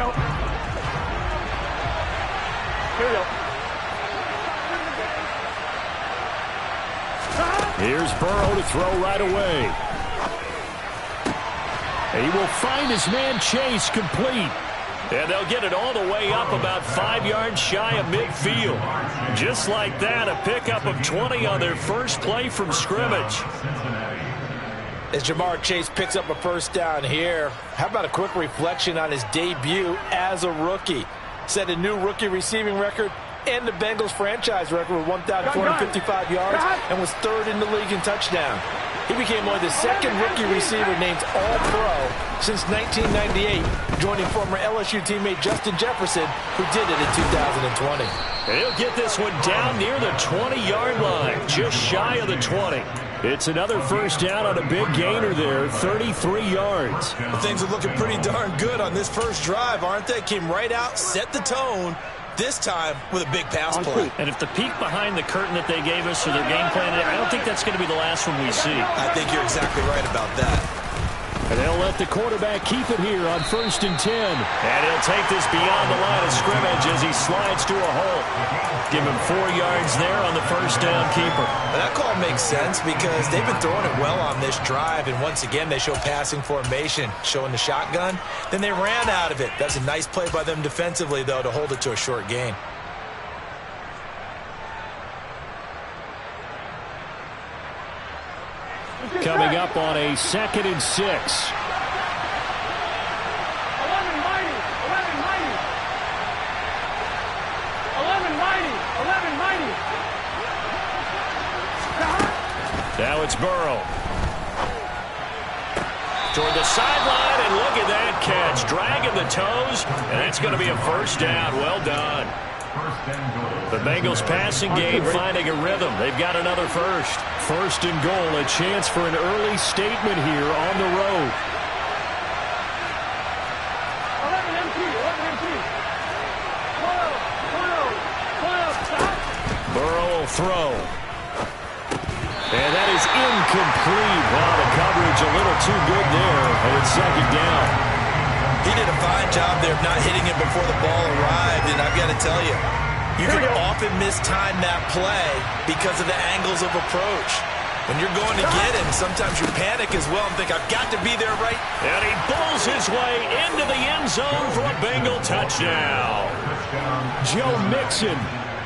go. Here we go. Here's Burrow to throw right away. He will find his man Chase complete. And they'll get it all the way up about 5 yards shy of midfield. Just like that, a pickup of 20 on their first play from scrimmage. As Ja'Marr Chase picks up a first down here, how about a quick reflection on his debut as a rookie? Set a new rookie receiving record and the Bengals franchise record with 1,455 yards and was third in the league in touchdown. He became only the second rookie receiver named All-Pro since 1998, joining former LSU teammate Justin Jefferson, who did it in 2020. He'll get this one down near the 20-yard line, just shy of the 20. It's another first down on a big gainer there, 33 yards. Well, things are looking pretty darn good on this first drive, aren't they? Came right out, set the tone, this time with a big pass play. And if the peek behind the curtain that they gave us or their game plan, I don't think that's going to be the last one we see. I think you're exactly right about that. And they'll let the quarterback keep it here on 1st and 10. And he'll take this beyond the line of scrimmage as he slides to a hole. Give him 4 yards there on the first down keeper. And that call makes sense because they've been throwing it well on this drive. And once again, they show passing formation, showing the shotgun. Then they ran out of it. That's a nice play by them defensively, though, to hold it to a short gain. Coming up on a 2nd and 6. 11 mighty. 11 mighty. 11 mighty. Now it's Burrow. Toward the sideline, and look at that catch. Dragging the toes, and that's going to be a first down. Well done. The Bengals passing game finding a rhythm. They've got another first. 1st and goal, a chance for an early statement here on the road. 11 MT. Burrow will throw. And that is incomplete. Wow, the coverage a little too good there. And it's 2nd down. He did a fine job there of not hitting it before the ball arrived. And I've got to tell you, you can often mistime that play because of the angles of approach. When you're going to get him, sometimes you panic as well and think, I've got to be there right. And he bulls his way into the end zone for a Bengal touchdown. Joe Mixon,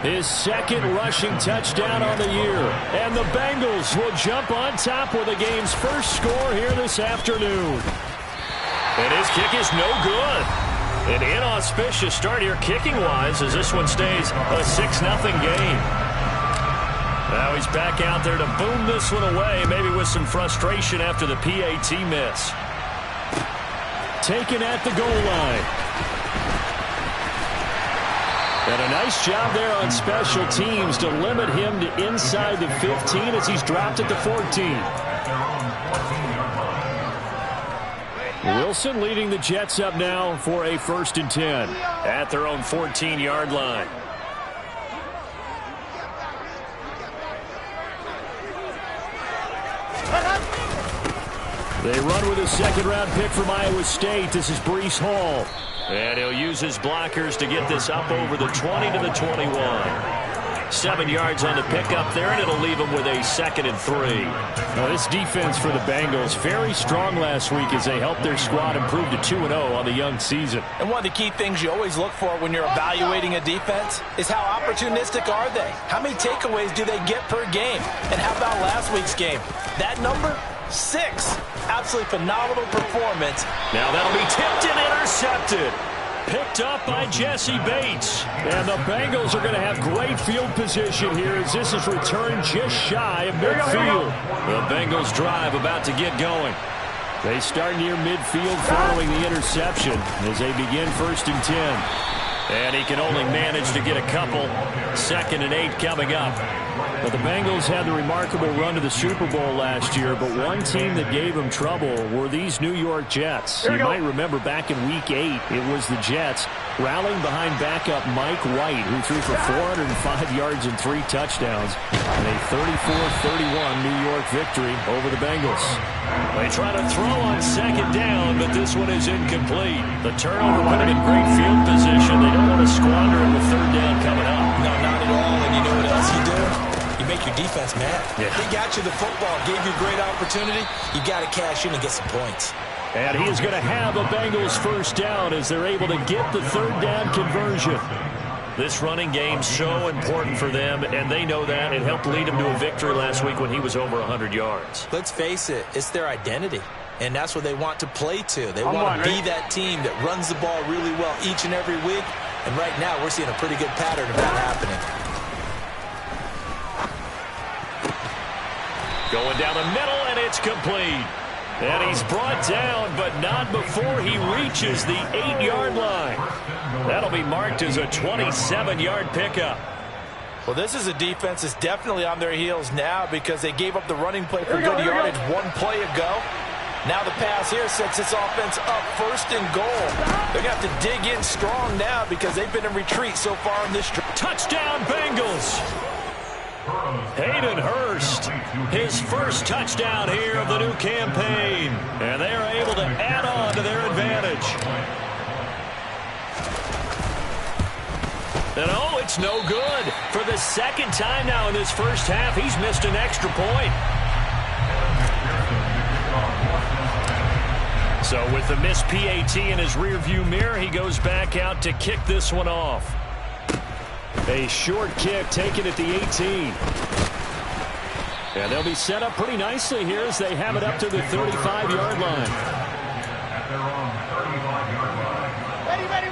his 2nd rushing touchdown on the year. And the Bengals will jump on top with the game's first score here this afternoon. And his kick is no good. An inauspicious start here kicking-wise as this one stays a 6-0 game. Now he's back out there to boom this one away, maybe with some frustration after the PAT miss. Taken at the goal line. And a nice job there on special teams to limit him to inside the 15 as he's dropped at the 14. Wilson leading the Jets up now for a 1st and 10 at their own 14-yard line. They run with a 2nd-round pick from Iowa State. This is Breece Hall. And he'll use his blockers to get this up over the 20 to the 21. 7 yards on the pickup there, and it'll leave him with a 2nd and 3. Now, this defense for the Bengals, very strong last week as they helped their squad improve to 2-0 on the young season. And one of the key things you always look for when you're evaluating a defense is how opportunistic are they? How many takeaways do they get per game? And how about last week's game? That number? 6. Absolutely phenomenal performance. Now that'll be tipped and intercepted. Picked up by Jesse Bates. And the Bengals are going to have great field position here as this is returned just shy of midfield. The Bengals drive about to get going. They start near midfield following the interception as they begin 1st and 10. And he can only manage to get a couple. 2nd and 8 coming up. But the Bengals had the remarkable run to the Super Bowl last year, but one team that gave them trouble were these New York Jets. You might remember back in Week 8, it was the Jets rallying behind backup Mike White, who threw for 405 yards and 3 touchdowns in a 34-31 New York victory over the Bengals. They try to throw on second down, but this one is incomplete. The turnover put them in great field position. They don't want to squander it with third down coming up. No, not at all. And you know what else you do? You make your defense mad. Yeah. They got you the football, gave you a great opportunity. You got to cash in and get some points. And he is going to have a Bengals first down as they're able to get the third down conversion. This running game so important for them, and they know that. It helped lead them to a victory last week when he was over 100 yards. Let's face it, it's their identity, and that's what they want to play to. They want to be that team that runs the ball really well each and every week, and right now we're seeing a pretty good pattern of that happening. Going down the middle, and it's complete. And he's brought down, but not before he reaches the 8-yard line. That'll be marked as a 27-yard pickup. Well, this is a defense that's definitely on their heels now because they gave up the running play for good yardage one play ago. Now the pass here sets this offense up first and goal. They're going to have to dig in strong now because they've been in retreat so far in this drive. Touchdown, Bengals! Hayden Hurst, his first touchdown here of the new campaign. And they are able to add on to their advantage. And oh, it's no good. For the second time now in this first half, he's missed an extra point. So with the missed PAT in his rearview mirror, he goes back out to kick this one off. A short kick taken at the 18. And they'll be set up pretty nicely here as they have it up to the 35-yard line.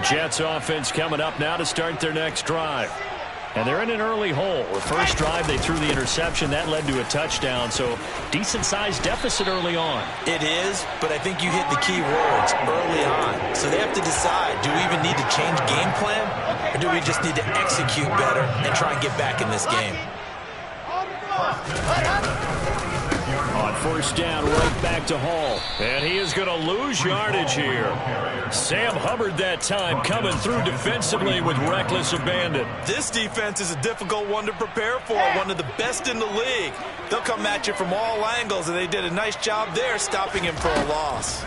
Jets offense coming up now to start their next drive. And they're in an early hole. The first drive, they threw the interception. That led to a touchdown, so decent-sized deficit early on. It is, but I think you hit the key words early on. So they have to decide, do we even need to change game plan, or do we just need to execute better and try and get back in this game? On first down, right back to Hall. And he is going to lose yardage here. Sam Hubbard that time coming through defensively with reckless abandon. This defense is a difficult one to prepare for, one of the best in the league. They'll come at you from all angles, and they did a nice job there stopping him for a loss.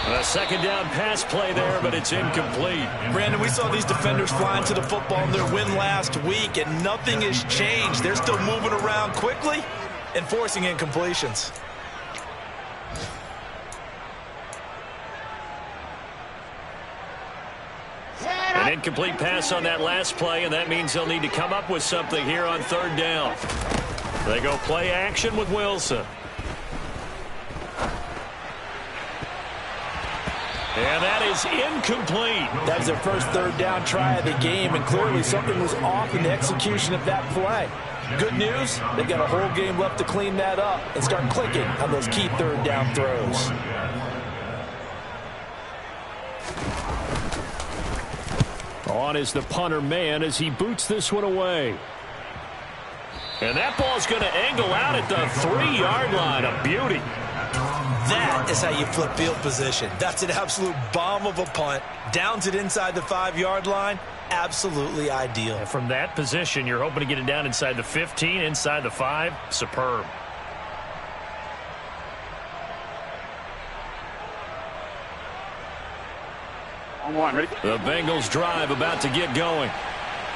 A second down pass play there, but it's incomplete. Brandon, we saw these defenders flying to the football in their win last week, and nothing has changed. They're still moving around quickly and forcing incompletions. An incomplete pass on that last play, and that means they'll need to come up with something here on third down. They go play action with Wilson. And that is incomplete. That was their first third down try of the game, and clearly something was off in the execution of that play. Good news, they've got a whole game left to clean that up and start clicking on those key third down throws. On is the punter man as he boots this one away. And that ball's going to angle out at the 3-yard line. A beauty. That is how you flip field position. That's an absolute bomb of a punt. Downs it inside the 5-yard line. Absolutely ideal. And from that position, you're hoping to get it down inside the 15, inside the 5. Superb. On one, ready? The Bengals drive about to get going.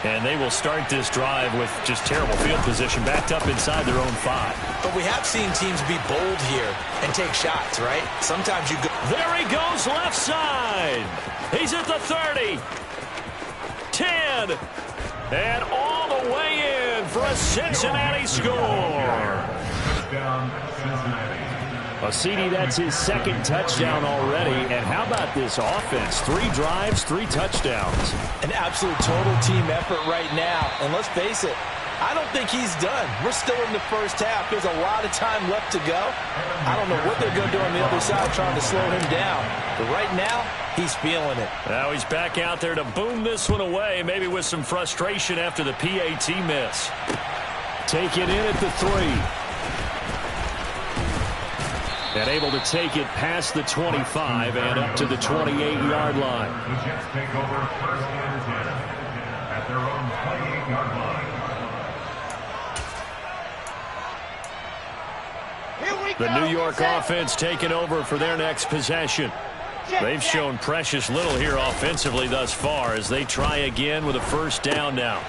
And they will start this drive with just terrible field position backed up inside their own 5. But we have seen teams be bold here and take shots, right? Sometimes you go. There he goes left side. He's at the 30. 10. And all the way in for a Cincinnati score. A CD, that's his second touchdown already. And how about this offense? 3 drives, 3 touchdowns. An absolute total team effort right now. And let's face it, I don't think he's done. We're still in the first half. There's a lot of time left to go. I don't know what they're going to do on the other side trying to slow him down. But right now, he's feeling it. Now he's back out there to boom this one away, maybe with some frustration after the PAT miss. Take it in at the 3. And able to take it past the 25 and up to the 28-yard line. The Jets take over 1st and 10 at their own 28-yard line. The New York offense taking over for their next possession. They've shown precious little here offensively thus far as they try again with a first down now.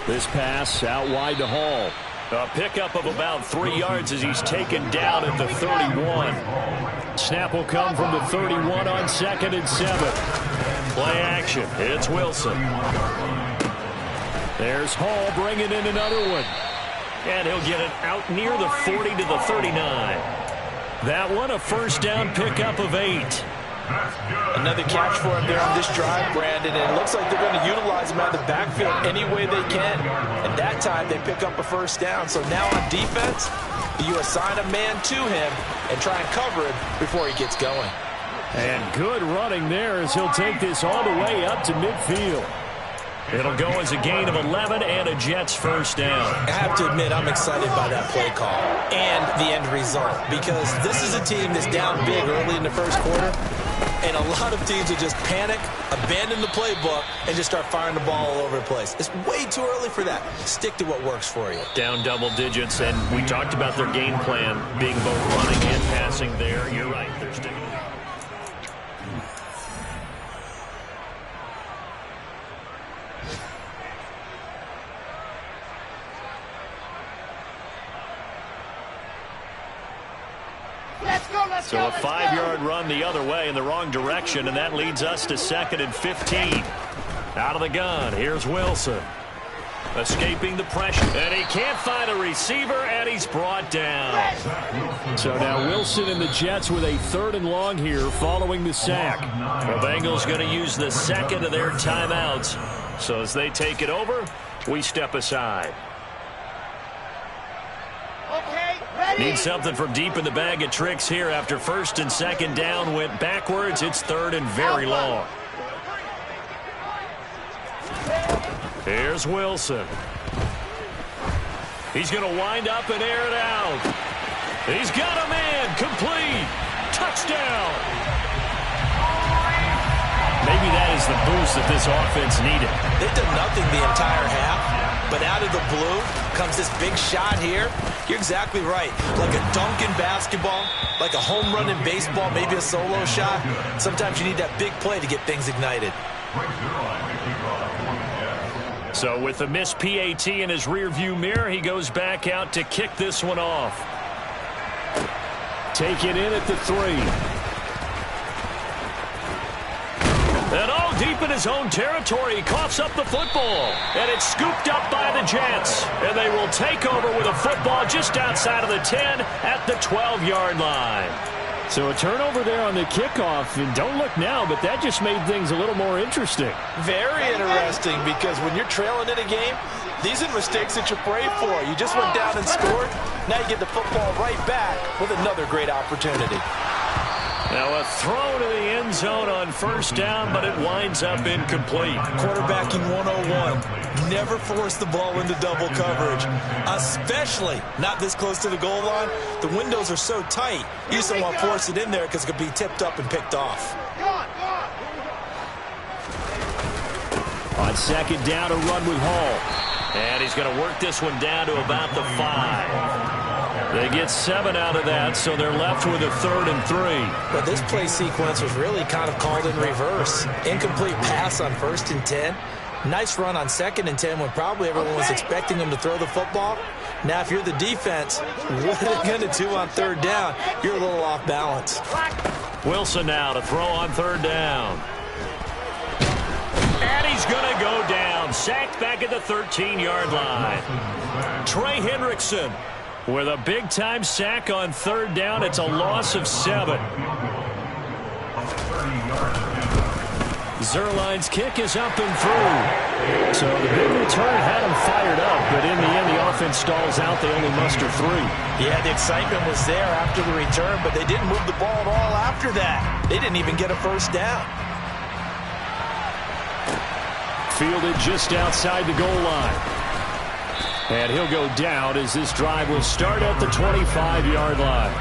This pass out wide to Hall. A pickup of about 3 yards as he's taken down at the 31. Snap will come from the 31 on 2nd and 7. Play action. It's Wilson. There's Hall bringing in another one. And he'll get it out near the 40 to the 39. That one a first down pickup of 8. Another catch for him there on this drive, Brandon, and it looks like they're going to utilize him out of the backfield any way they can. And that time they pick up a first down. So now on defense, you assign a man to him and try and cover him before he gets going. And good running there as he'll take this all the way up to midfield. It'll go as a gain of 11 and a Jets first down. I have to admit, I'm excited by that play call and the end result because this is a team that's down big early in the first quarter, and a lot of teams will just panic, abandon the playbook, and just start firing the ball all over the place. It's way too early for that. Stick to what works for you. Down double digits, and we talked about their game plan being both running and passing there. You're right, they're sticking. So a 5-yard run the other way in the wrong direction, and that leads us to 2nd and 15. Out of the gun, here's Wilson. Escaping the pressure, and he can't find a receiver, and he's brought down. So now Wilson and the Jets with a 3rd and long here following the sack. The Bengals going to use the second of their timeouts. So as they take it over, we step aside. Need something from deep in the bag of tricks here after 1st and 2nd down went backwards. It's 3rd and very long. Here's Wilson. He's going to wind up and air it out. He's got a man. Complete. Touchdown. Maybe that is the boost that this offense needed. They've done nothing the entire half. But out of the blue comes this big shot here. You're exactly right. Like a dunk in basketball, like a home run in baseball, maybe a solo shot. Sometimes you need that big play to get things ignited. So with the missed PAT in his rearview mirror, he goes back out to kick this one off. Take it in at the 3. And all deep in his own territory, he coughs up the football. And it's scooped up by the Jets. And they will take over with a football just outside of the 10 at the 12-yard line. So a turnover there on the kickoff. And don't look now, but that just made things a little more interesting. Very interesting because when you're trailing in a game, these are mistakes that you pray for. You just went down and scored. Now you get the football right back with another great opportunity. Now a throw to the end zone on first down, but it winds up incomplete. Quarterbacking 101. Never force the ball into double coverage, especially not this close to the goal line. The windows are so tight, you just don't want to force it in there because it could be tipped up and picked off. On 2nd down, a run with Hall. And he's going to work this one down to about the 5. They get 7 out of that, so they're left with a 3rd and 3. But this play sequence was really kind of called in reverse. Incomplete pass on 1st and 10. Nice run on 2nd and 10 when probably everyone was expecting him to throw the football. Now, if you're the defense, what are they going to do on 3rd down? You're a little off balance. Wilson now to throw on 3rd down. And he's going to go down. Sacked back at the 13-yard line. Trey Hendrickson with a big-time sack on 3rd down. It's a loss of 7. Zuerlein's kick is up and through. So the big return had them fired up, but in the end, the offense stalls out. They only muster 3. Yeah, the excitement was there after the return, but they didn't move the ball at all after that. They didn't even get a first down. Fielded just outside the goal line. And he'll go down as this drive will start at the 25-yard line.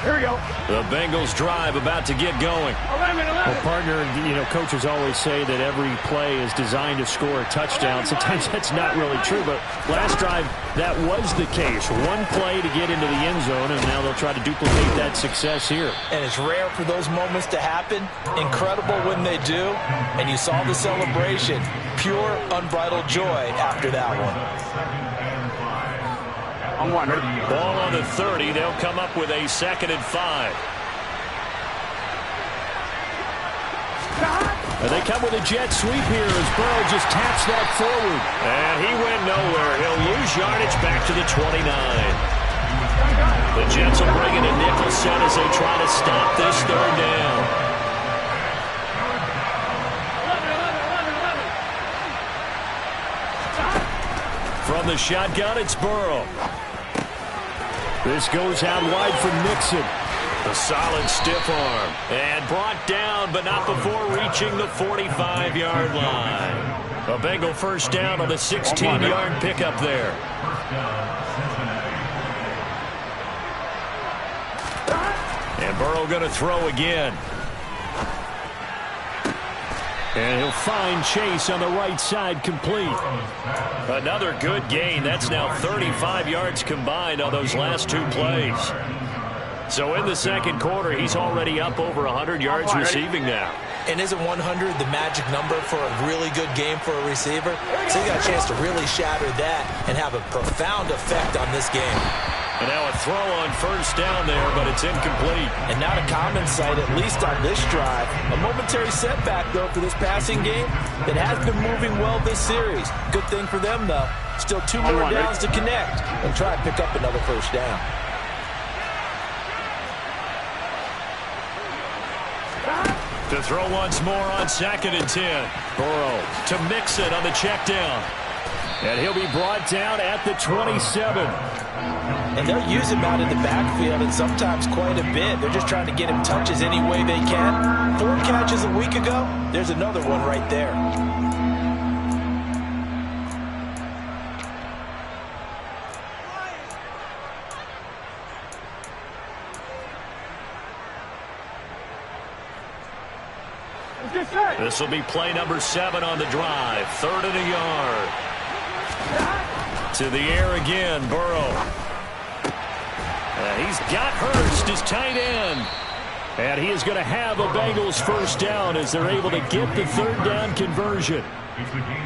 Here we go. The Bengals drive about to get going. Well, partner, coaches always say that every play is designed to score a touchdown. Sometimes that's not really true, but last drive, that was the case. One play to get into the end zone, and now they'll try to duplicate that success here. And it's rare for those moments to happen. Incredible when they do. And you saw the celebration. Pure, unbridled joy after that one. On one. Ready? Ball on the 30. They'll come up with a 2nd and 5. And they come with a jet sweep here as Burrow just taps that forward. And he went nowhere. He'll use yardage back to the 29. The Jets will bring in a nickel set as they try to stop this 3rd down. From the shotgun, it's Burrow. This goes out wide for Mixon. A solid stiff arm. And brought down, but not before reaching the 45-yard line. A Bengal first down on the 16-yard pickup there. And Burrow going to throw again. And he'll find Chase on the right side complete. Another good gain. That's now 35 yards combined on those last 2 plays. So in the 2nd quarter, he's already up over 100 yards receiving now. And isn't 100 the magic number for a really good game for a receiver? So he got a chance to really shatter that and have a profound effect on this game. And now a throw on first down there, but it's incomplete. And not a common sight, at least on this drive. A momentary setback, though, for this passing game that has been moving well this series. Good thing for them, though. Still 2 more downs to connect and try to pick up another first down. To throw once more on 2nd and 10. Burrow to Mixon on the check down. And he'll be brought down at the 27. And they'll use him out in the backfield, and sometimes quite a bit. They're just trying to get him touches any way they can. 4 catches a week ago. There's another one right there. This will be play number 7 on the drive. 3rd and a yard. To the air again, Burrow. He's got Hurst, his tight end. And he is going to have a Bengals first down as they're able to get the 3rd down conversion.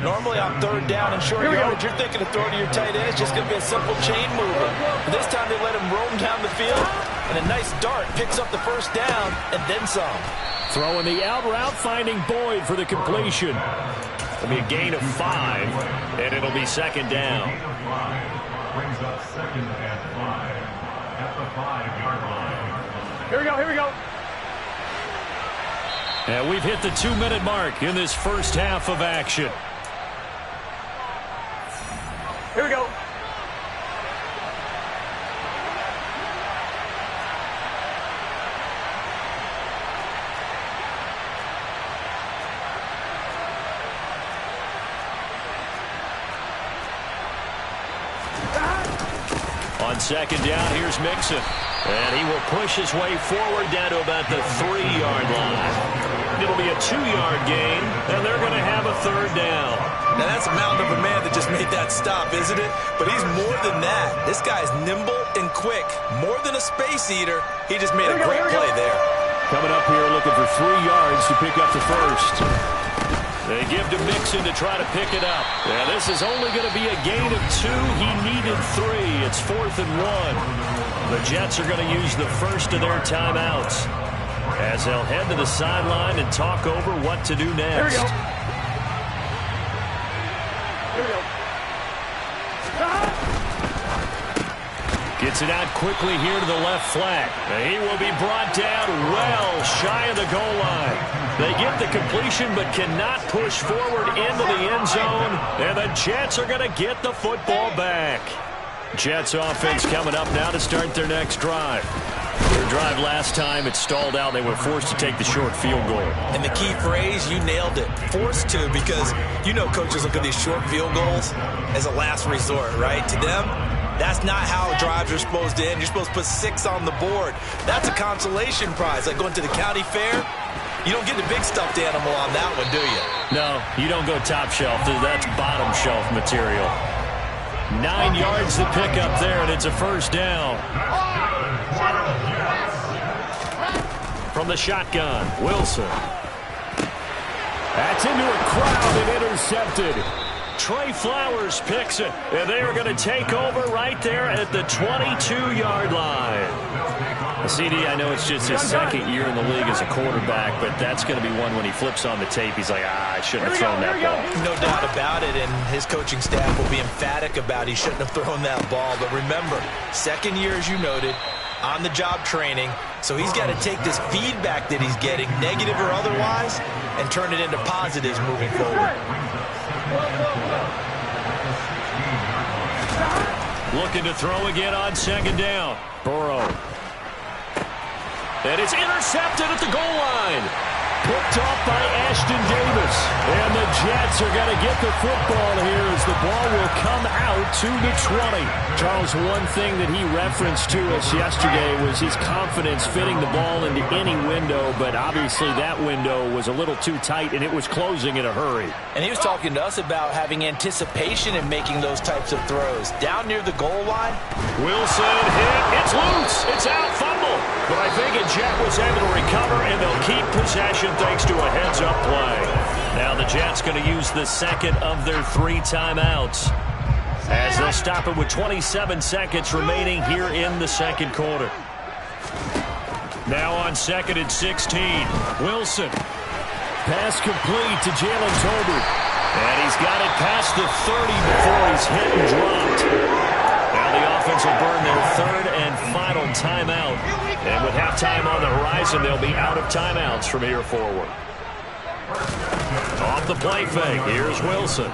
Normally on 3rd down and short yardage, you're thinking of throwing to your tight end. It's just going to be a simple chain mover. But this time they let him roam down the field. And a nice dart picks up the first down and then some. Throwing the out route, finding Boyd for the completion. It'll be a gain of 5, and it'll be 2nd down. Brings up 2nd and 5 at the 5-yard line. Here we go, here we go. And we've hit the 2-minute mark in this first half of action. Here we go. On 2nd down, here's Mixon. And he will push his way forward down to about the 3-yard line. It'll be a 2-yard gain, and they're going to have a 3rd down. Now, that's a mountain of a man that just made that stop, isn't it? But he's more than that. This guy's nimble and quick. More than a space eater. He just made a great play there. Coming up here looking for 3 yards to pick up the first. They give to Mixon to try to pick it up. Yeah, this is only going to be a gain of 2. He needed 3. It's 4th and 1. The Jets are going to use the first of their timeouts as they'll head to the sideline and talk over what to do next. Here we go. Here we go. Gets it out quickly here to the left flat. He will be brought down well shy of the goal line. They get the completion but cannot push forward into the end zone. And the Jets are going to get the football back. Jets offense coming up now to start their next drive. Their drive last time, it stalled out. They were forced to take the short field goal. And the key phrase, you nailed it. Forced to, because you know coaches look at these short field goals as a last resort, right? To them, that's not how drives are supposed to end. You're supposed to put 6 on the board. That's a consolation prize. Like going to the county fair, you don't get the big stuffed animal on that one, do you? No, you don't go top shelf. That's bottom shelf material. 9 yards to pick up there, and it's a first down. From the shotgun, Wilson. That's into a crowd and intercepted. Trey Flowers picks it, and they are going to take over right there at the 22-yard line. CD, I know it's just his second year in the league as a quarterback, but that's going to be one when he flips on the tape. He's like, I shouldn't have thrown that ball. No doubt about it, and his coaching staff will be emphatic about he shouldn't have thrown that ball. But remember, second year, as you noted, on-the-job training, so he's got to take this feedback that he's getting, negative or otherwise, and turn it into positives moving forward. Looking to throw again on second down. Burrow. And it's intercepted at the goal line. Picked off by Ashton Davis. And the Jets are going to get the football here as the ball will come out to the 20. Charles, one thing that he referenced to us yesterday was his confidence fitting the ball into any window, but obviously that window was a little too tight and it was closing in a hurry. And he was talking to us about having anticipation in making those types of throws. Down near the goal line. Wilson hit. It's loose. It's out. Fumble. But I think Jet was able to recover, and they'll keep possession thanks to a heads-up play. Now the Jets going to use the second of their 3 timeouts as they'll stop it with 27 seconds remaining here in the second quarter. Now on second and 16. Wilson. Pass complete to Jalen Tolbert. And he's got it past the 30 before he's hit and dropped. Now the offense will burn their third and final timeout. And with halftime on the horizon, they'll be out of timeouts from here forward. Off the play fake, here's Wilson.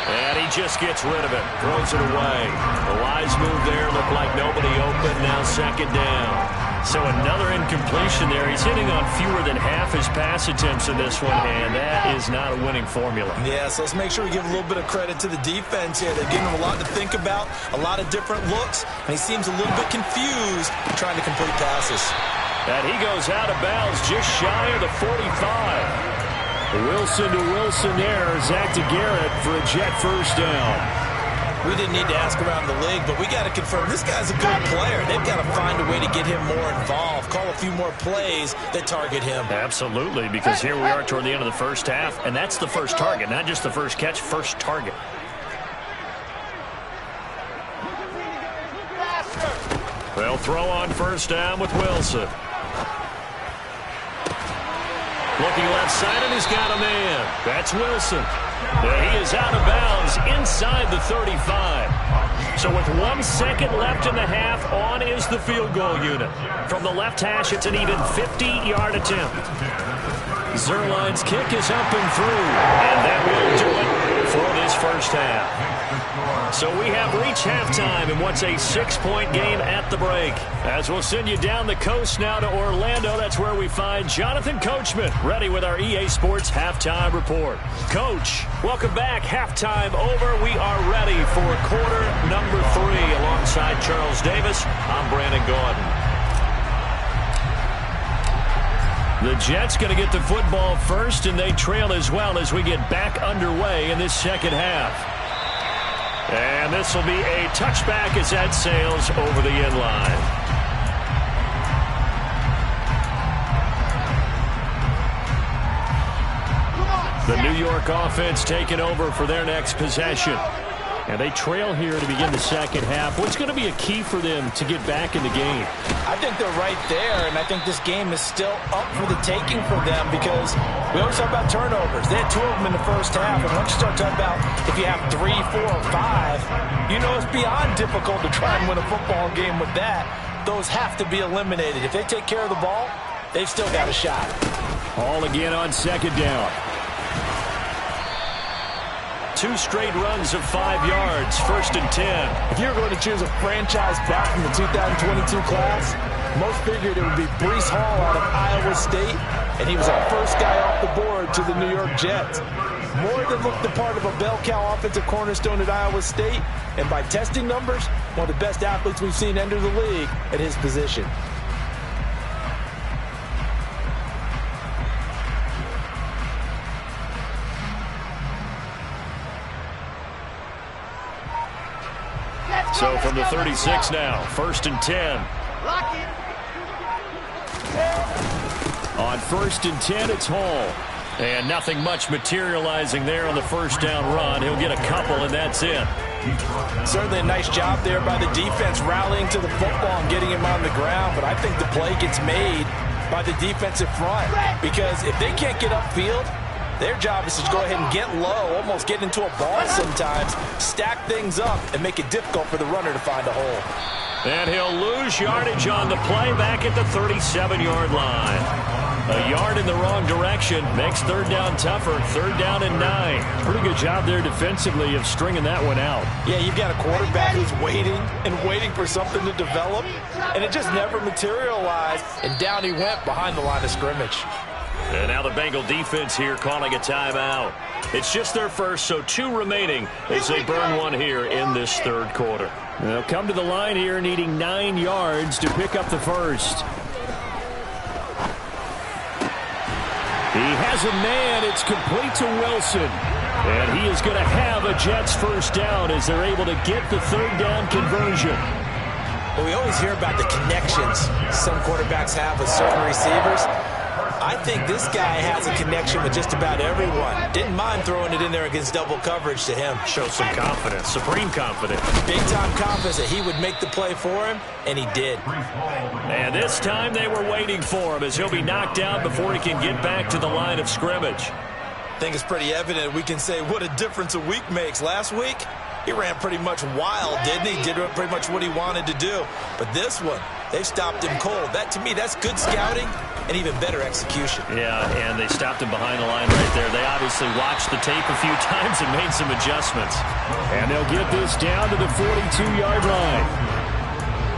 And he just gets rid of it, throws it away. The wise move there, looked like nobody open, now second down. So another incompletion there. He's hitting on fewer than half his pass attempts in this one, and that is not a winning formula. Yeah, so let's make sure we give a little bit of credit to the defense here. They're giving him a lot to think about, a lot of different looks, and he seems a little bit confused trying to complete passes. And he goes out of bounds just shy of the 45. Wilson to Wilson there. Zach to Garrett for a Jet first down. We didn't need to ask around the league, but we got to confirm this guy's a good player. They've got to find a way to get him more involved, call a few more plays that target him. Absolutely, because here we are toward the end of the first half, and that's the first target, not just the first catch, first target. They'll throw on first down with Wilson. Looking left side, and he's got a man. That's Wilson. He is out of bounds inside the 35. So with 1 second left in the half, on is the field goal unit. From the left hash, it's an even 50-yard attempt. Zerline's kick is up and through, and that will do it for this first half. So we have reached halftime in what's a 6-point game at the break. As we'll send you down the coast now to Orlando, that's where we find Jonathan Coachman, ready with our EA Sports Halftime Report. Coach, welcome back. Halftime over. We are ready for quarter number 3. Alongside Charles Davis, I'm Brandon Gaudin. The Jets going to get the football first, and they trail as well as we get back underway in this second half. And this will be a touchback as that sails over the end line. The New York offense taking over for their next possession. And they trail here to begin the second half. What's going to be a key for them to get back in the game? I think they're right there, and I think this game is still up for the taking for them because we always talk about turnovers. They had 2 of them in the first half, and once you start talking about if you have 3, 4, or 5, you know it's beyond difficult to try and win a football game with that. Those have to be eliminated. If they take care of the ball, they've still got a shot. Hall again on second down. 2 straight runs of 5 yards, 1st and 10. If you were going to choose a franchise back from the 2022 class, most figured it would be Breece Hall out of Iowa State, and he was our first guy off the board to the New York Jets. More than looked the part of a bell cow offensive cornerstone at Iowa State, and by testing numbers, one of the best athletes we've seen enter the league at his position. So from the 36 now, 1st and 10. On 1st and 10, it's Hall. And nothing much materializing there on the first down run. He'll get a couple, and that's it. Certainly a nice job there by the defense rallying to the football and getting him on the ground. But I think the play gets made by the defensive front. Because if they can't get upfield, their job is to go ahead and get low, almost get into a ball sometimes, stack things up, and make it difficult for the runner to find a hole. And he'll lose yardage on the play back at the 37-yard line. A yard in the wrong direction makes 3rd down tougher. 3rd down and 9. Pretty good job there defensively of stringing that one out. Yeah, you've got a quarterback who's waiting and waiting for something to develop, and it just never materialized, and down he went behind the line of scrimmage. And now the Bengal defense here calling a timeout. It's just their first, so 2 remaining as they burn one here in this 3rd quarter. They'll come to the line here needing 9 yards to pick up the first. He has a man. It's complete to Wilson. And he is going to have a Jets first down as they're able to get the 3rd down conversion. Well, we always hear about the connections some quarterbacks have with certain receivers. I think this guy has a connection with just about everyone. Didn't mind throwing it in there against double coverage to him. Shows some confidence, supreme confidence. Big-time confidence that he would make the play for him, and he did. And this time they were waiting for him as he'll be knocked out before he can get back to the line of scrimmage. I think it's pretty evident we can say what a difference a week makes. Last week, he ran pretty much wild, didn't he? Did pretty much what he wanted to do. But this one, they stopped him cold. That, to me, that's good scouting and even better execution. Yeah, and they stopped him behind the line right there. They obviously watched the tape a few times and made some adjustments. And they'll get this down to the 42-yard line.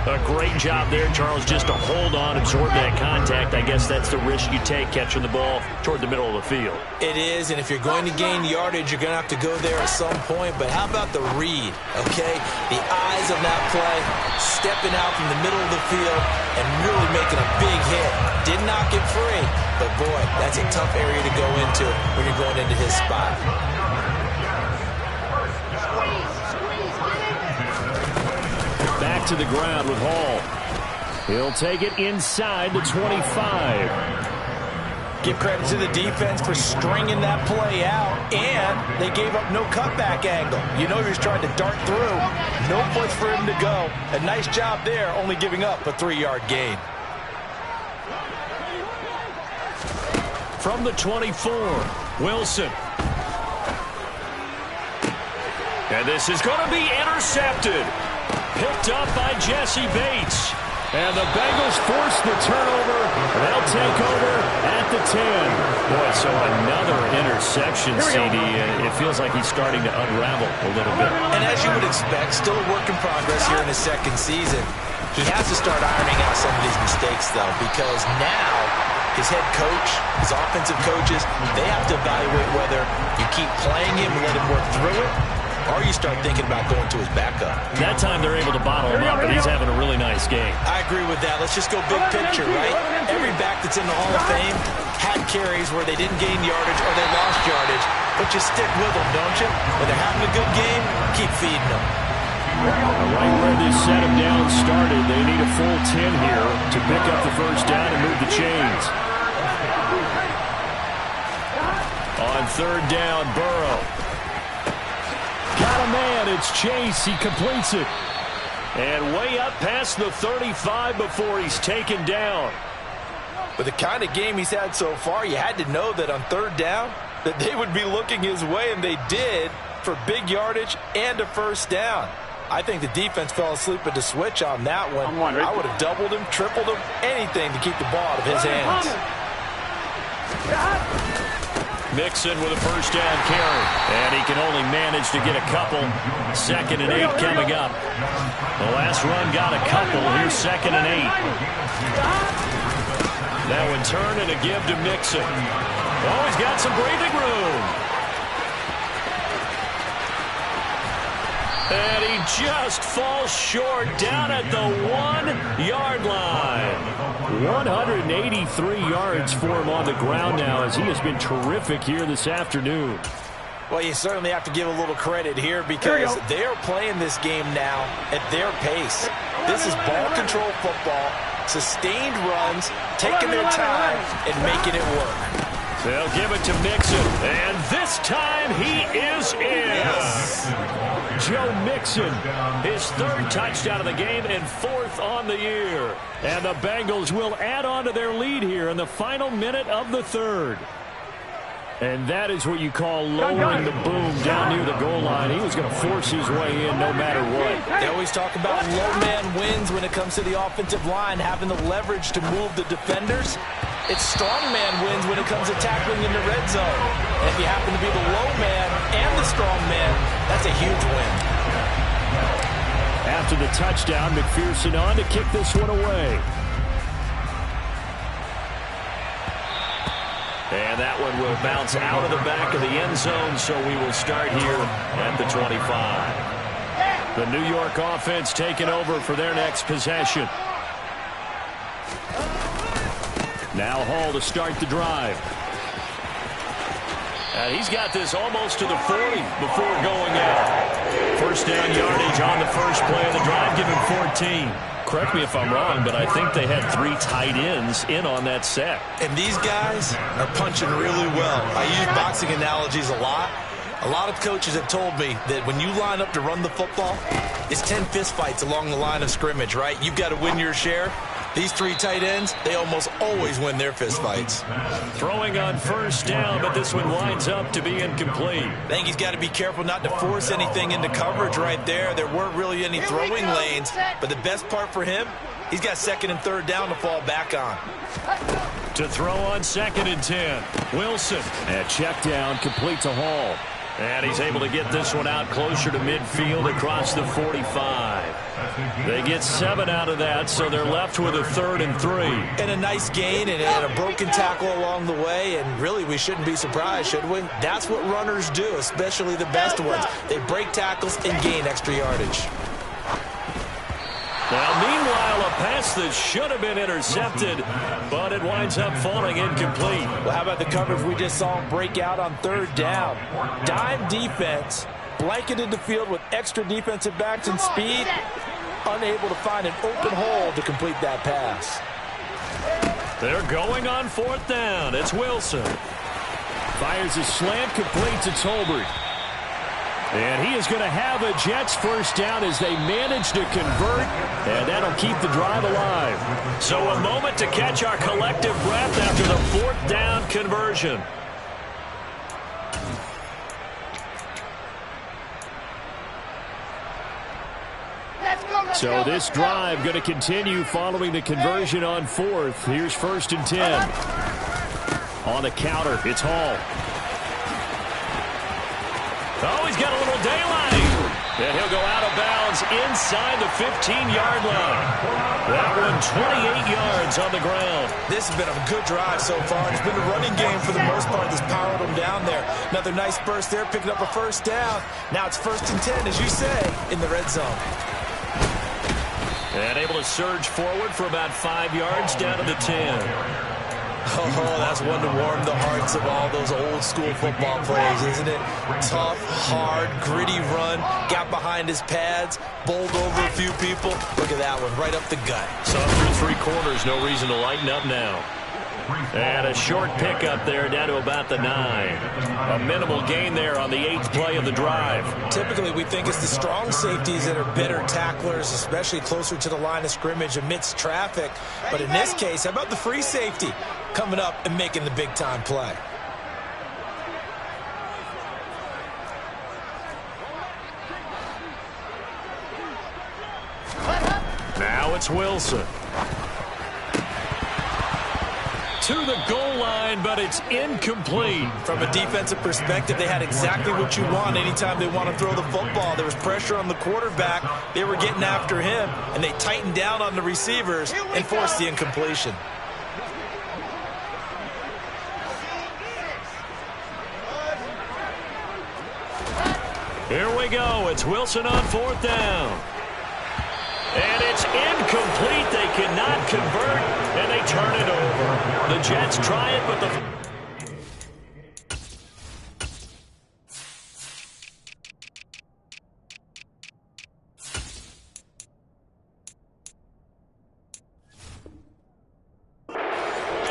A great job there, Charles, just to hold on, absorb that contact. I guess that's the risk you take catching the ball toward the middle of the field. It is, and if you're going to gain yardage, you're going to have to go there at some point. But how about the read, okay? The eyes on that play, stepping out from the middle of the field and really making a big hit. Did not get free, but boy, that's a tough area to go into when you're going into his spot. Back to the ground with Hall. He'll take it inside the 25. Give credit to the defense for stringing that play out, and they gave up no cutback angle. You know he was trying to dart through. No place for him to go. A nice job there, only giving up a 3-yard gain. From the 24, Wilson. And this is going to be intercepted. Picked up by Jesse Bates. And the Bengals force the turnover. They'll take over at the 10. Boy, so another interception, CD. It feels like he's starting to unravel a little bit. And as you would expect, still a work in progress here in his 2nd season. He has to start ironing out some of these mistakes, though, because now his head coach, his offensive coaches, they have to evaluate whether you keep playing him and let him work through it, or you start thinking about going to his backup. That time they're able to bottle him up, and he's having a really nice game. I agree with that. Let's just go big picture, right? Every back that's in the Hall of Fame had carries where they didn't gain yardage or they lost yardage, but you stick with them, don't you? When they're having a good game, keep feeding them. Right where this set him down started, they need a full 10 here to pick up the first down and move the chains. On 3rd down, Burrow. Got a man, it's It's Chase. He completes it. And way up past the 35 before he's taken down. With the kind of game he's had so far, you had to know that on third down that they would be looking his way, and they did, for big yardage and a first down. I think the defense fell asleep at the switch on that one. I would have doubled him, tripled him, anything to keep the ball out of his hands. Mixon with a first down carry. And he can only manage to get a couple. 2nd and 8 coming up. The last run got a couple. Here's 2nd and 8. That one turn and a give to Mixon. Oh, he's got some breathing room. And he just falls short down at the 1-yard line. 183 yards for him on the ground now, as he has been terrific here this afternoon. Well, you certainly have to give a little credit here because they are playing this game now at their pace. This is ball control football, sustained runs, taking their time and making it work. They'll give it to Mixon, and this time he is in. Yes. Joe Mixon, his 3rd touchdown of the game and 4th on the year. And the Bengals will add on to their lead here in the final minute of the 3rd. And that is what you call lowering the boom down near the goal line. He was going to force his way in no matter what. They always talk about low man wins when it comes to the offensive line, having the leverage to move the defenders. It's strong man wins when it comes to tackling in the red zone. And if you happen to be the low man and the strong man, that's a huge win. After the touchdown, McPherson on to kick this one away. And that one will bounce out of the back of the end zone, so we will start here at the 25. The New York offense taking over for their next possession. Now Hall to start the drive. And he's got this almost to the 40 before going out. First down yardage on the first play of the drive, give him 14. Correct me if I'm wrong, but I think they had 3 tight ends in on that set. And these guys are punching really well. I use boxing analogies a lot. A lot of coaches have told me that when you line up to run the football, it's 10 fist fights along the line of scrimmage, right? You've got to win your share. These 3 tight ends, they almost always win their fist fights. Throwing on first down, but this one winds up to be incomplete. I think he's got to be careful not to force anything into coverage right there. There weren't really any throwing lanes, but the best part for him, he's got 2nd and 3rd down to fall back on. To throw on 2nd and 10. Wilson. And check down, complete to Hall. And he's able to get this one out closer to midfield across the 45. They get 7 out of that, so they're left with a 3rd and 3. And a nice gain and a broken tackle along the way, and really we shouldn't be surprised, should we? That's what runners do, especially the best ones. They break tackles and gain extra yardage. Now, meanwhile, a pass that should have been intercepted, but it winds up falling incomplete. Well, how about the coverage we just saw him break out on 3rd down? Dime defense, blanketed the field with extra defensive backs and speed, unable to find an open hole to complete that pass. They're going on 4th down. It's Wilson. Fires a slant, complete to Tolbert. And he is going to have a Jets first down as they manage to convert, and that'll keep the drive alive. So a moment to catch our collective breath after the 4th down conversion. So this drive going to continue following the conversion on 4th. Here's 1st and 10. On the counter, it's Hall. Oh, he's got a little daylight. And he'll go out of bounds inside the 15-yard line. That one 28 yards on the ground. This has been a good drive so far. It's been a running game for the most part that's powered them down there. Another nice burst there, picking up a first down. Now it's 1st and 10, as you say, in the red zone. And able to surge forward for about 5 yards down to the 10. Oh, that's one to warm the hearts of all those old-school football players, isn't it? Tough, hard, gritty run, got behind his pads, bowled over a few people. Look at that one, right up the gut. So through 3 quarters, no reason to lighten up now. And a short pickup there down to about the 9. A minimal gain there on the 8th play of the drive. Typically, we think it's the strong safeties that are better tacklers, especially closer to the line of scrimmage amidst traffic. But in this case, how about the free safety coming up and making the big-time play? Now it's Wilson. To the goal line, but it's incomplete. From a defensive perspective, they had exactly what you want anytime they want to throw the football. There was pressure on the quarterback. They were getting after him, and they tightened down on the receivers and forced the incompletion. Here we go. It's Wilson on 4th down. And it's incomplete. They cannot convert, and they turn it over. The Jets try it, but the...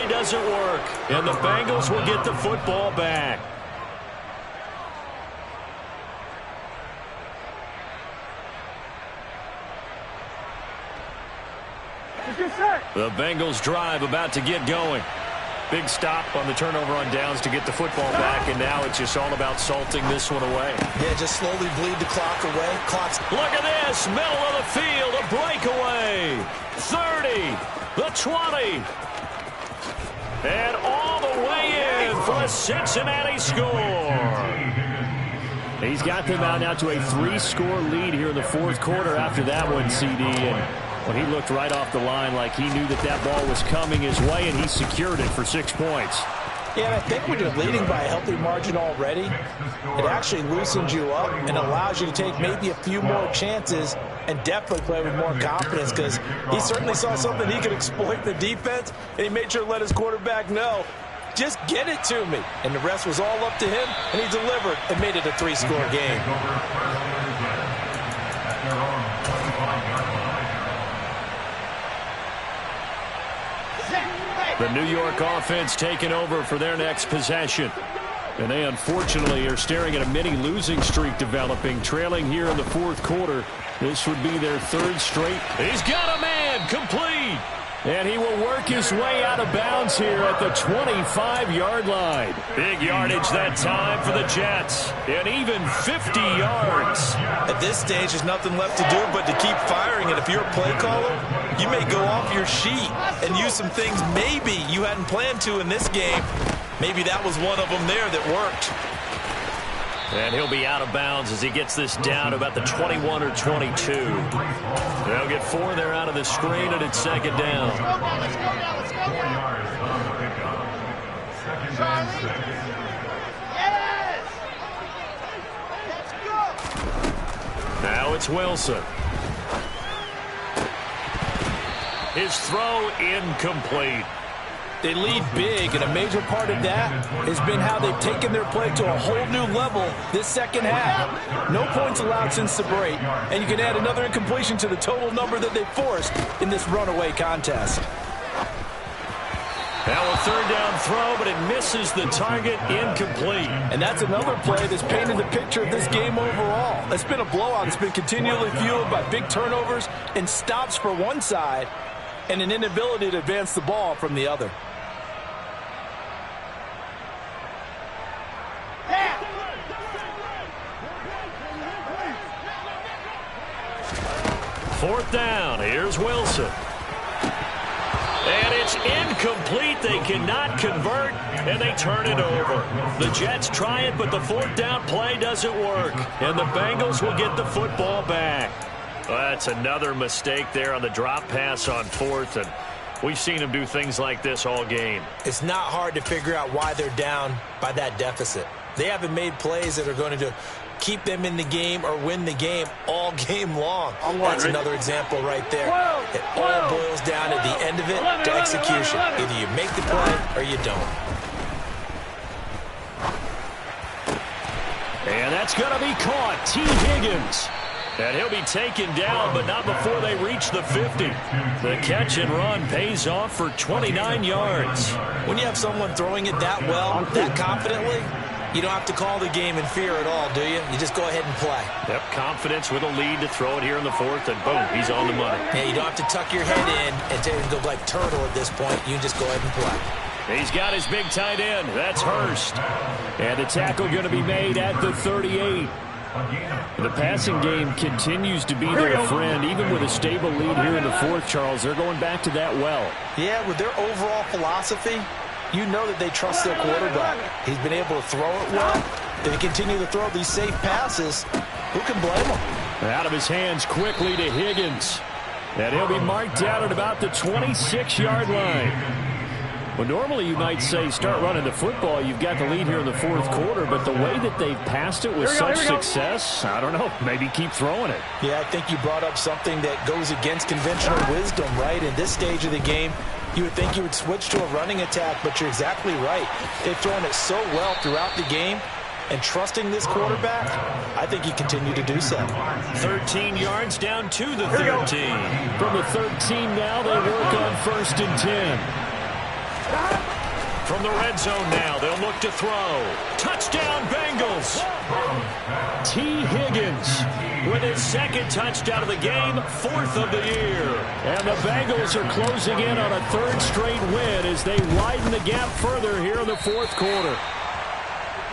it doesn't work, and the Bengals will get the football back. The Bengals drive about to get going. Big stop on the turnover on downs to get the football back, and now it's just all about salting this one away. Yeah, just slowly bleed the clock away. Look at this, middle of the field, a breakaway. 30, the 20. And all the way in for a Cincinnati score. He's got them out now to a 3-score lead here in the 4th quarter after that one, CD. Well, he looked right off the line like he knew that that ball was coming his way, and he secured it for 6 points. Yeah, and I think when you're leading by a healthy margin already, it actually loosens you up and allows you to take maybe a few more chances and definitely play with more confidence, because he certainly saw something he could exploit in the defense, and he made sure to let his quarterback know, just get it to me. And the rest was all up to him, and he delivered and made it a 3-score game. The New York offense taking over for their next possession. And they unfortunately are staring at a mini losing streak developing, trailing here in the 4th quarter. This would be their 3rd straight. He's got a man, complete. And he will work his way out of bounds here at the 25-yard line. Big yardage that time for the Jets. And even 50 yards. At this stage, there's nothing left to do but to keep firing. And if you're a play caller, you may go off your sheet and use some things maybe you hadn't planned to in this game. Maybe that was one of them there that worked. And he'll be out of bounds as he gets this down to about the 21 or 22. They'll get 4 there out of the screen, and it's 2nd down. Let's go now. 4 yards on the pickup. 2nd and 6. Yes! Let's go! Now it's Wilson. His throw incomplete. They lead big, and a major part of that has been how they've taken their play to a whole new level this second half. No points allowed since the break, and you can add another incompletion to the total number that they forced in this runaway contest. Now a 3rd down throw, but it misses the target, incomplete. And that's another play that's painted the picture of this game overall. It's been a blowout. It's been continually fueled by big turnovers and stops for one side and an inability to advance the ball from the other. 4th down. Here's Wilson. And it's incomplete. They cannot convert, and they turn it over. The Jets try it, but the 4th down play doesn't work. And the Bengals will get the football back. Well, that's another mistake there on the drop pass on 4th, and we've seen them do things like this all game. It's not hard to figure out why they're down by that deficit. They haven't made plays that are going to keep them in the game or win the game all game long. That's another example right there. It all boils down at the end of it to execution. Either you make the play or you don't. And that's going to be caught. T. Higgins. And he'll be taken down, but not before they reach the 50. The catch and run pays off for 29 yards. When you have someone throwing it that well, that confidently, you don't have to call the game in fear at all, do you? You just go ahead and play. Yep, confidence with a lead to throw it here in the fourth, and boom, he's on the money. Yeah, you don't have to tuck your head in and go like turtle at this point. You just go ahead and play. He's got his big tight end. That's Hurst. And the tackle going to be made at the 38. The passing game continues to be their friend. Even with a stable lead here in the fourth, Charles, they're going back to that well. Yeah, with their overall philosophy, you know that they trust their quarterback. He's been able to throw it well. If they continue to throw these safe passes, who can blame them? Out of his hands quickly to Higgins. And he'll be marked down at about the 26-yard line. Well, normally you might say start running the football. You've got the lead here in the fourth quarter, but the way that they've passed it with such success, I don't know, maybe keep throwing it. Yeah, I think you brought up something that goes against conventional wisdom, right? In this stage of the game, you would think you would switch to a running attack, but you're exactly right. They've thrown it so well throughout the game, and trusting this quarterback, I think you continue to do so. 13 yards down to the 13. From the 13 now, they work on 1st and 10. From the red zone now, they'll look to throw. Touchdown, Bengals. T. Higgins with his second touchdown of the game, 4th of the year. And the Bengals are closing in on a 3rd straight win as they widen the gap further here in the fourth quarter.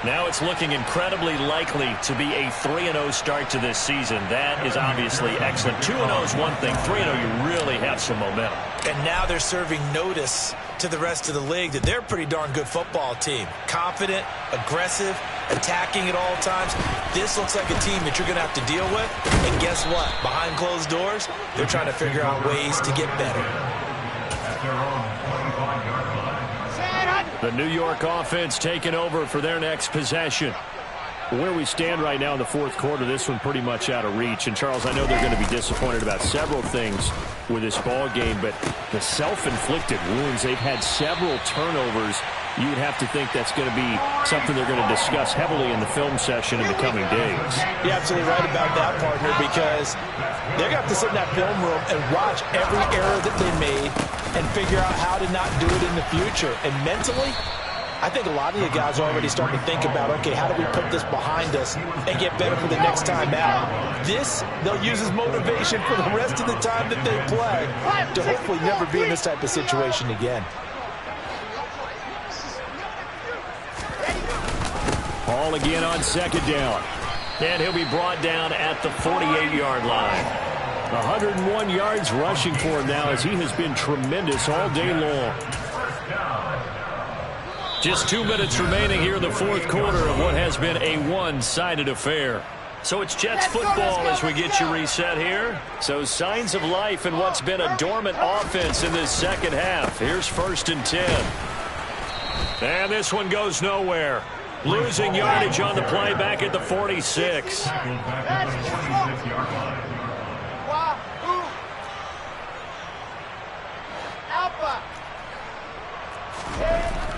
Now it's looking incredibly likely to be a 3-0 start to this season. That is obviously excellent. 2-0 is one thing. 3-0, you really have some momentum. And now they're serving notice to the rest of the league that they're a pretty darn good football team. Confident, aggressive, attacking at all times. This looks like a team that you're going to have to deal with. And guess what? Behind closed doors, they're trying to figure out ways to get better. The New York offense taking over for their next possession. Where we stand right now in the fourth quarter, this one pretty much out of reach. And, Charles, I know they're going to be disappointed about several things with this ball game, but the self-inflicted wounds, they've had several turnovers. You would have to think that's going to be something they're going to discuss heavily in the film session in the coming days. You're absolutely right about that, partner, because they're going to have to sit in that film room and watch every error that they made and figure out how to not do it in the future. And mentally, I think a lot of you guys are already starting to think about, okay, how do we put this behind us and get better for the next time out? This, they'll use as motivation for the rest of the time that they play to hopefully never be in this type of situation again. Hall again on 2nd down. And he'll be brought down at the 48-yard line. 101 yards rushing for him now as he has been tremendous all day long. Just 2 minutes remaining here in the fourth quarter of what has been a one-sided affair. So it's Jets football as we get you reset here. So signs of life in what's been a dormant offense in this second half. Here's 1st and 10. And this one goes nowhere. Losing yardage on the play back at the 46.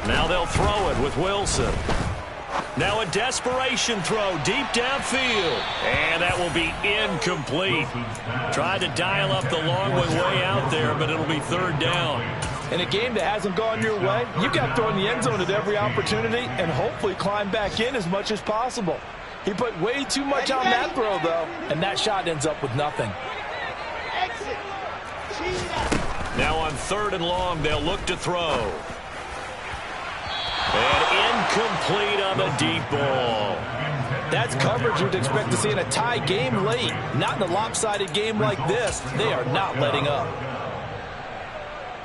Now they'll throw it with Wilson. Now a desperation throw deep downfield. And that will be incomplete. Tried to dial up the long one way out there, but it'll be 3rd down. In a game that hasn't gone your way, you've got to throw in the end zone at every opportunity and hopefully climb back in as much as possible. He put way too much on that throw, though, and that shot ends up with nothing. Now on 3rd and long, they'll look to throw. And incomplete on the deep ball. That's coverage you'd expect to see in a tie game late. Not in a lopsided game like this. They are not letting up.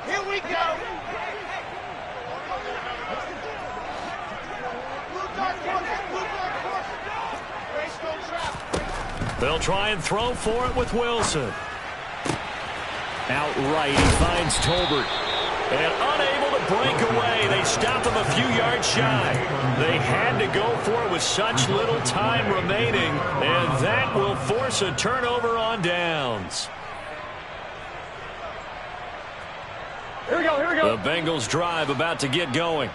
Here we go. They'll try and throw for it with Wilson. Outright, he finds Tolbert. And unable to break away. They stop him a few yards shy. They had to go for it with such little time remaining. And that will force a turnover on downs. Here we go. The Bengals drive about to get going.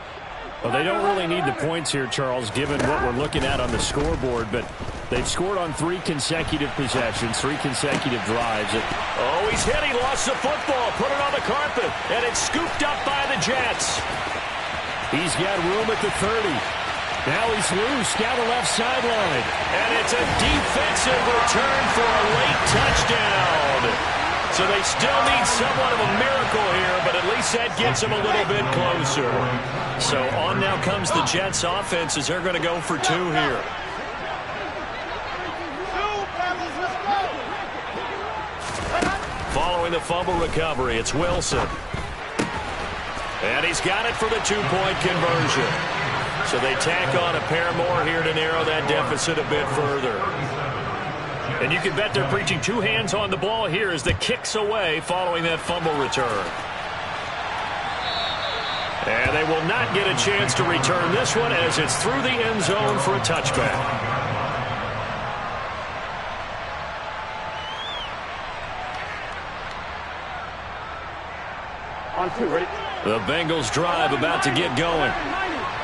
Well, they don't really need the points here, Charles, given what we're looking at on the scoreboard. But They've scored on 3 consecutive possessions, 3 consecutive drives. Oh, he's hit. He lost the football. Put it on the carpet. And it's scooped up by the Jets. He's got room at the 30. Now he's loose down the left sideline. And it's a defensive return for a late touchdown. So they still need somewhat of a miracle here, but at least that gets them a little bit closer. So on now comes the Jets offense as they're going to go for 2 here. Following the fumble recovery, it's Wilson. And he's got it for the 2-point conversion. So they tack on a pair more here to narrow that deficit a bit further. And you can bet they're preaching 2 hands on the ball here as the kick's away following that fumble return. And they will not get a chance to return this one as it's through the end zone for a touchback. On 2, ready? The Bengals drive about to get going.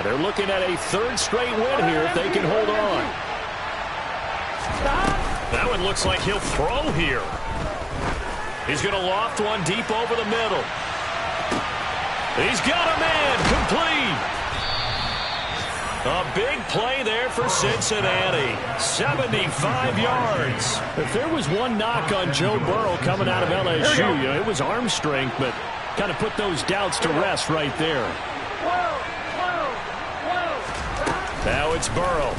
They're looking at a 3rd straight win here if they can hold on. That one looks like he'll throw here. He's going to loft one deep over the middle. He's got a man, complete. A big play there for Cincinnati. 75 yards. If there was one knock on Joe Burrow coming out of LSU, it was arm strength, but kind of put those doubts to rest right there. Now it's Burrow.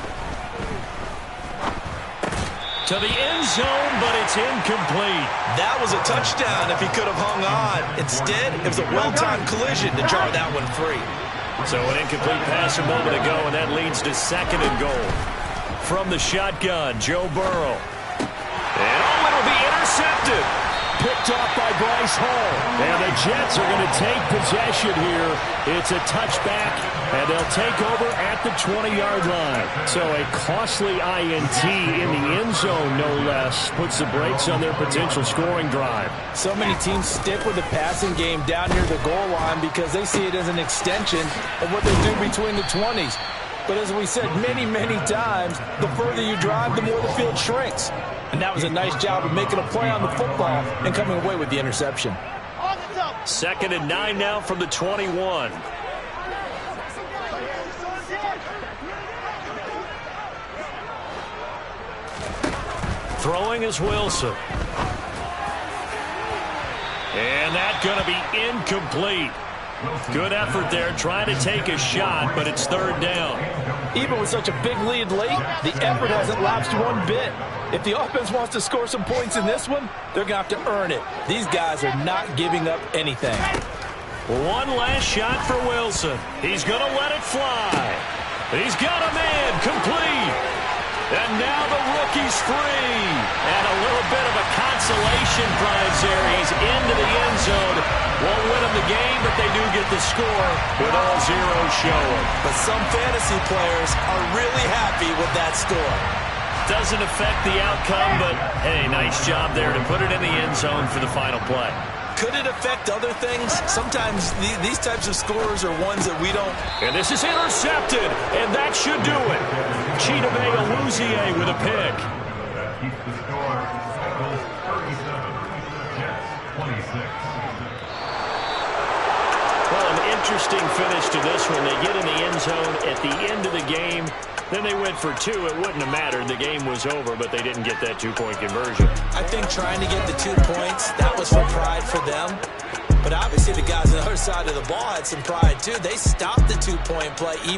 To the end zone, but it's incomplete. That was a touchdown if he could have hung on. Instead, it was a well-timed collision to jar that one free. So an incomplete pass a moment ago, and that leads to 2nd and goal. From the shotgun, Joe Burrow. And it'll be intercepted. Picked off by Bryce Hall. And the Jets are going to take possession here. It's a touchback, and they'll take over at the 20-yard line. So a costly INT in the end zone, no less, puts the brakes on their potential scoring drive. So many teams stick with the passing game down near the goal line because they see it as an extension of what they do between the 20s. But as we said many, many times, the further you drive, the more the field shrinks. And that was a nice job of making a play on the football and coming away with the interception. 2nd and 9 now from the 21. Throwing is Wilson. And that's going to be incomplete. Good effort there, trying to take a shot, but it's 3rd down. Even with such a big lead late, the effort hasn't lapsed one bit. If the offense wants to score some points in this one, they're going to have to earn it. These guys are not giving up anything. One last shot for Wilson. He's going to let it fly. He's got a man, complete. And now the rookie's free. And a little bit of a consolation prize there. He's into the end zone. Won't win them the game, but they do get the score with all zeros showing. But some fantasy players are really happy with that score. Doesn't affect the outcome, but hey, nice job there to put it in the end zone for the final play. Could it affect other things? Sometimes these types of scores are ones that we don't. And this is intercepted, and that should do it. Chidobe Awuzie with a pick. That keeps the score. Bengals 37, Jets 26. Well, an interesting finish to this one. They get in the end zone at the end of the game. Then they went for 2. It wouldn't have mattered. The game was over, but they didn't get that 2-point conversion. I think trying to get the 2 points, that was for pride for them. But obviously the guys on the other side of the ball had some pride, too. They stopped the 2-point play even